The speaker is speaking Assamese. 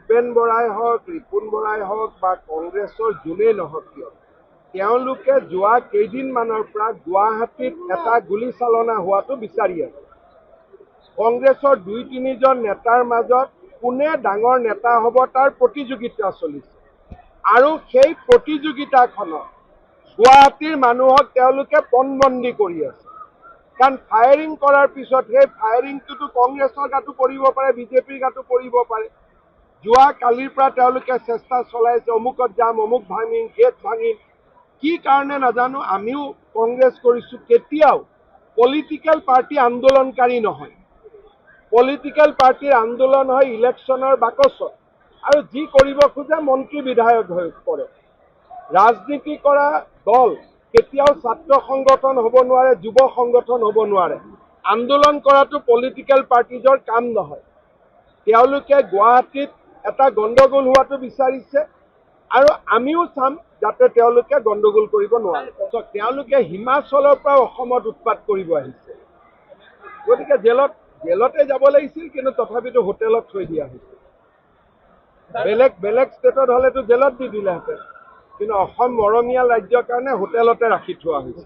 ভূপেন বৰাই হওক, ৰিপুণ বৰাই হওক বা কংগ্ৰেছৰ যোনেই নহওক কিয়, তেওঁলোকে যোৱা কেইদিনমানৰ পৰা গুৱাহাটীত এটা গুলীচালনা হোৱাটো বিচাৰি আছে। কংগ্ৰেছৰ ২-৩জন নেতাৰ মাজত কোনে ডাঙৰ নেতা হ'ব তাৰ প্ৰতিযোগিতা চলিছে আৰু সেই প্ৰতিযোগিতাখনত গুৱাহাটীৰ মানুহক তেওঁলোকে পণবন্দী কৰি আছে। কাৰণ ফায়াৰিং কৰাৰ পিছত সেই ফায়াৰিংটোতো কংগ্ৰেছৰ গাতো পৰিব পাৰে, বিজেপিৰ গাতো পৰিব পাৰে। যোৱা কালিৰ পৰা তেওঁলোকে চেষ্টা চলাইছে, অমুকত যাম, অমুক ভাঙিম, গেট ভাঙিম, কি কাৰণে নাজানো। আমিও কংগ্ৰেছ কৰিছোঁ, কেতিয়াও পলিটিকেল পাৰ্টি আন্দোলনকাৰী নহয়। পলিটিকেল পাৰ্টিৰ আন্দোলন হয় ইলেকশ্যনৰ বাকচত, আৰু যি কৰিব খোজে মন্ত্ৰী বিধায়ক হৈ পৰে। ৰাজনীতি কৰা দল কেতিয়াও ছাত্ৰ সংগঠন হ'ব নোৱাৰে, যুৱ সংগঠন হ'ব নোৱাৰে। আন্দোলন কৰাটো পলিটিকেল পাৰ্টিজৰ কাম নহয়। তেওঁলোকে গুৱাহাটীত এটা গণ্ডগোল হোৱাটো বিচাৰিছে আৰু আমিও চাম যাতে তেওঁলোকে গণ্ডগোল কৰিব নোৱাৰে। তেওঁলোকে হিমাচলৰ পৰা অসমত উৎপাত কৰিব আহিছে, গতিকে জেলতে যাব লাগিছিল, কিন্তু তথাপিতো হোটেলত থৈ দিয়া হৈছে। বেলেগ ষ্টেটত হ'লেতো জেলত দি দিলেহেঁতেন, কিন্তু অসম মৰমীয়াল ৰাজ্যৰ কাৰণে হোটেলতে ৰাখি থোৱা হৈছে।